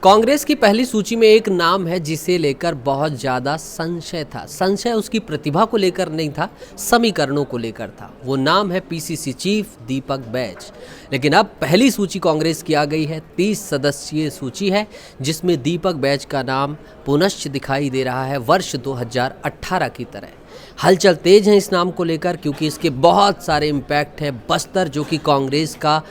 कांग्रेस की पहली सूची में एक नाम है जिसे लेकर बहुत ज़्यादा संशय था। संशय उसकी प्रतिभा को लेकर नहीं था, समीकरणों को लेकर था। वो नाम है पीसीसी चीफ दीपक बैज। लेकिन अब पहली सूची कांग्रेस की आ गई है। 30 सदस्यीय सूची है जिसमें दीपक बैज का नाम पुनश्च दिखाई दे रहा है वर्ष 2018 की तरह। हलचल तेज है इस नाम को लेकर क्योंकि इसके बहुत सारे इम्पैक्ट है। बस्तर जो कि कांग्रेस का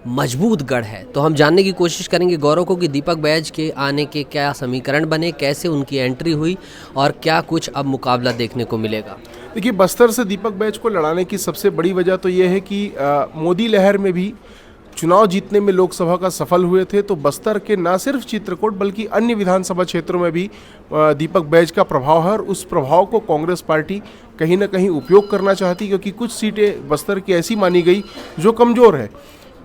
मजबूत गढ़ है, तो हम जानने की कोशिश करेंगे गौरव को कि दीपक बैज के आने के क्या समीकरण बने, कैसे उनकी एंट्री हुई और क्या कुछ अब मुकाबला देखने को मिलेगा। देखिए, बस्तर से दीपक बैज को लड़ाने की सबसे बड़ी वजह तो ये है कि मोदी लहर में भी चुनाव जीतने में लोकसभा का सफल हुए थे, तो बस्तर के न सिर्फ चित्रकूट बल्कि अन्य विधानसभा क्षेत्रों में भी दीपक बैज का प्रभाव है और उस प्रभाव को कांग्रेस पार्टी कहीं ना कहीं उपयोग करना चाहती, क्योंकि कुछ सीटें बस्तर की ऐसी मानी गई जो कमज़ोर है।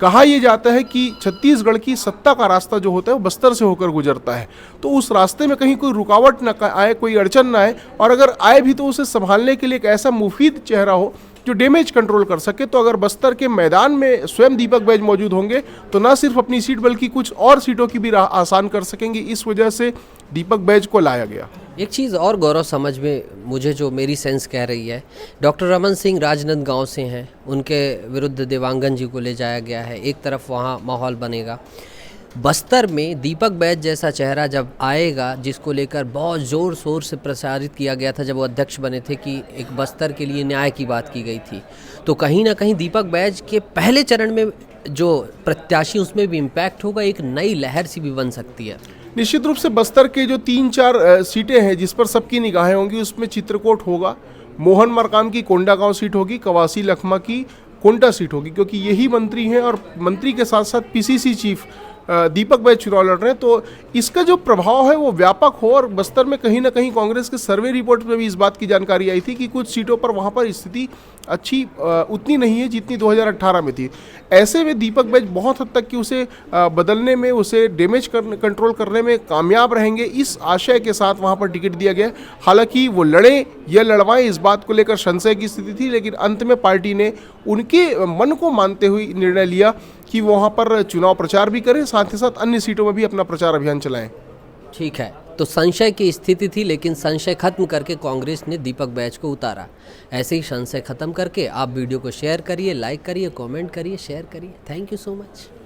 कहा यह जाता है कि छत्तीसगढ़ की सत्ता का रास्ता जो होता है वो बस्तर से होकर गुजरता है, तो उस रास्ते में कहीं कोई रुकावट ना आए, कोई अड़चन ना आए, और अगर आए भी तो उसे संभालने के लिए एक ऐसा मुफीद चेहरा हो जो डैमेज कंट्रोल कर सके। तो अगर बस्तर के मैदान में स्वयं दीपक बैज मौजूद होंगे तो न सिर्फ अपनी सीट बल्कि कुछ और सीटों की भी राह आसान कर सकेंगे। इस वजह से दीपक बैज को लाया गया। एक चीज़ और गौरव समझ में मुझे जो मेरी सेंस कह रही है, डॉक्टर रमन सिंह राजनांदगांव से हैं, उनके विरुद्ध देवांगन जी को ले जाया गया है। एक तरफ वहाँ माहौल बनेगा, बस्तर में दीपक बैज जैसा चेहरा जब आएगा जिसको लेकर बहुत ज़ोर शोर से प्रसारित किया गया था जब वो अध्यक्ष बने थे कि एक बस्तर के लिए न्याय की बात की गई थी, तो कहीं ना कहीं दीपक बैज के पहले चरण में जो प्रत्याशी उसमें भी इम्पैक्ट होगा, एक नई लहर सी भी बन सकती है। निश्चित रूप से बस्तर के जो 3-4 सीटें हैं जिस पर सबकी निगाहें होंगी, उसमें चित्रकूट होगा, मोहन मरकाम की कोंडागांव सीट होगी, कवासी लखमा की कोंटा सीट होगी, क्योंकि यही मंत्री हैं और मंत्री के साथ साथ पीसीसी चीफ दीपक बैज चुनाव लड़ रहे हैं। तो इसका जो प्रभाव है वो व्यापक हो, और बस्तर में कहीं ना कहीं कांग्रेस के सर्वे रिपोर्ट में भी इस बात की जानकारी आई थी कि कुछ सीटों पर वहाँ पर स्थिति अच्छी उतनी नहीं है जितनी 2018 में थी। ऐसे में दीपक बैज बहुत हद तक कि उसे बदलने में, उसे डैमेज कंट्रोल करने में कामयाब रहेंगे, इस आशय के साथ वहाँ पर टिकट दिया गया। हालांकि वो लड़े या लड़वाएं इस बात को लेकर संशय की स्थिति थी, लेकिन अंत में पार्टी ने उनके मन को मानते हुए निर्णय लिया कि वो वहाँ पर चुनाव प्रचार भी करें, साथ ही साथ अन्य सीटों में भी अपना प्रचार अभियान चलाएं। ठीक है, तो संशय की स्थिति थी लेकिन संशय खत्म करके कांग्रेस ने दीपक बैज को उतारा। ऐसे ही संशय खत्म करके आप वीडियो को शेयर करिए, लाइक करिए, कमेंट करिए, शेयर करिए। Thank you so much.